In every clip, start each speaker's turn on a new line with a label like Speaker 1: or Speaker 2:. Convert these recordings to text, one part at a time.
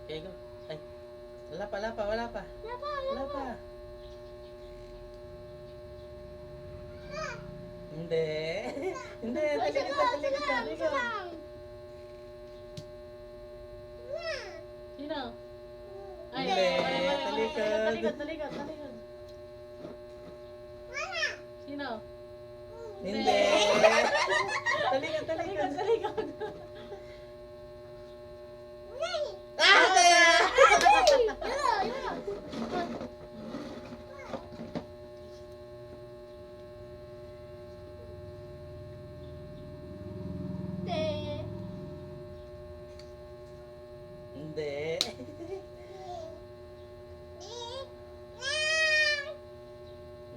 Speaker 1: Okay, go. Ay, wala pa, wala pa, wala pa. Wala pa. Hindi. Hindi, talikod na, talikod na.
Speaker 2: Sino? Ay,
Speaker 1: Hindi,
Speaker 2: mali.
Speaker 1: talikod.
Speaker 2: Talikod. Sino?
Speaker 1: Hindi. Talikod, talikod.
Speaker 2: Talikod.
Speaker 1: Ah, kaya! Hindi.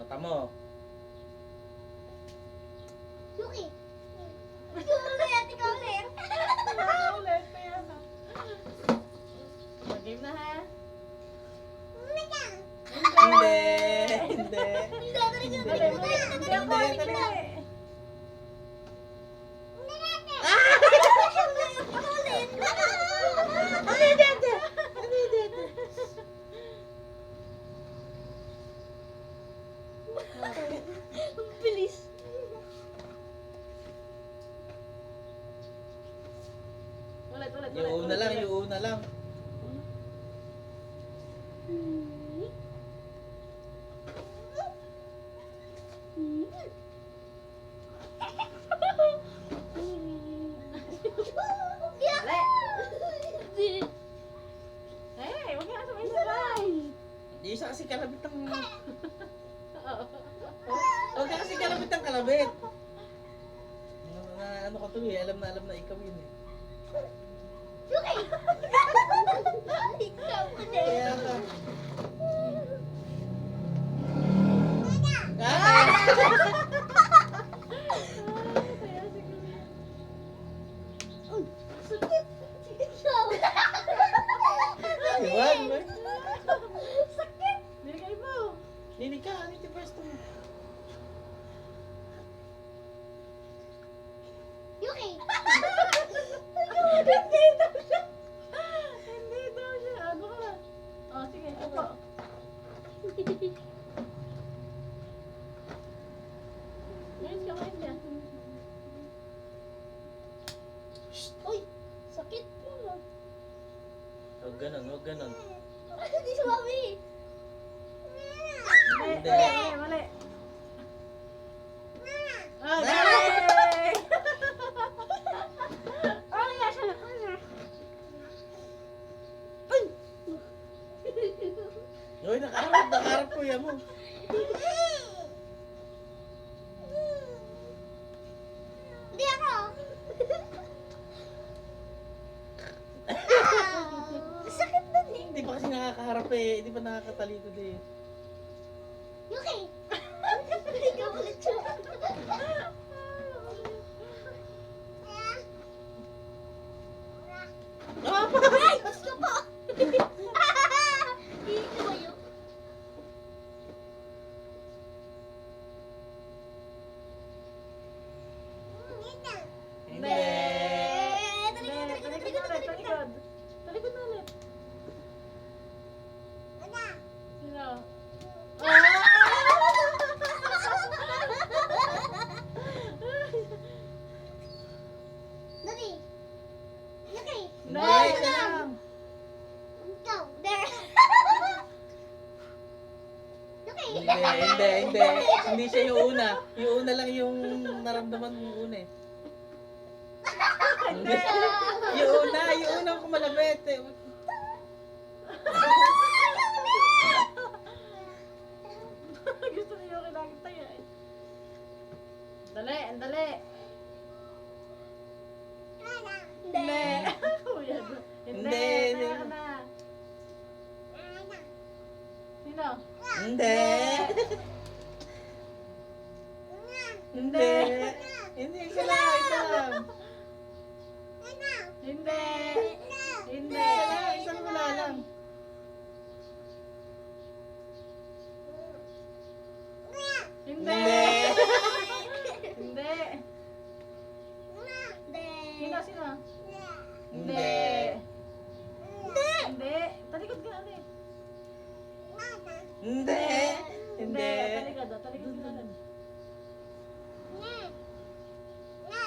Speaker 1: Mata mo.
Speaker 2: Ulit, kaya na. Mag-game na ha?
Speaker 1: Hindi. Hindi.
Speaker 2: Dali, muli. Hindi ako, hindi.
Speaker 3: Bilis.
Speaker 2: Ulit.
Speaker 1: Yung una lang, yung una lang.
Speaker 2: Eh, huwag ka sabay-sabay.
Speaker 1: Yung isa kasi kalabit ang... Huwag ka kasi kalabit ang kalabit. Ano ka to eh, alam na ikaw yun eh. Kaya ka. Iwan mo.
Speaker 2: Binigay mo.
Speaker 1: Linig ka, ano yung first mo?
Speaker 2: Hindi daw siya. Ano ka na? Oh, sige. Upo. Ngayon ka ngayon niya.
Speaker 3: Sakit po.
Speaker 1: Huwag ganon, huwag ganon.
Speaker 3: Hindi sumabi.
Speaker 1: Hindi.
Speaker 2: Mali. Ah, galing!
Speaker 1: Uy, nakaharap kuya mo.
Speaker 3: Hindi ako. Sakit na din.
Speaker 1: Hindi pa kasi nakakaharap eh, hindi pa nakakatalikod eh.
Speaker 3: Yuki! Ikaw ulit siya. Ay! Gusto ko! Ito ba yun?
Speaker 1: Hindi.
Speaker 2: Talikod na ulit. Sino?
Speaker 3: Dali! Yuki!
Speaker 1: Hindi, isa lang.
Speaker 3: Ikaw! There! Yuki!
Speaker 1: Hindi. Hindi siya yung una. Yung una lang yung naramdaman mong una eh. Hindi. Yung una ang kumalabit eh.
Speaker 2: Gusto niyo kinakit tayo eh. Dali, andali. Hindi. Kuya, hindi.
Speaker 1: Hindi.
Speaker 2: Tara ka na. Sino?
Speaker 1: Hindi. Hindi. Hindi, isa lang.
Speaker 2: Hindi. Hindi.
Speaker 1: Isang wala lang.
Speaker 2: Hindi.
Speaker 1: Hindi.
Speaker 2: Hindi. Sino?
Speaker 1: Hindi.
Speaker 2: Hindi. daw. Talikan si Alan.
Speaker 3: Na. Na.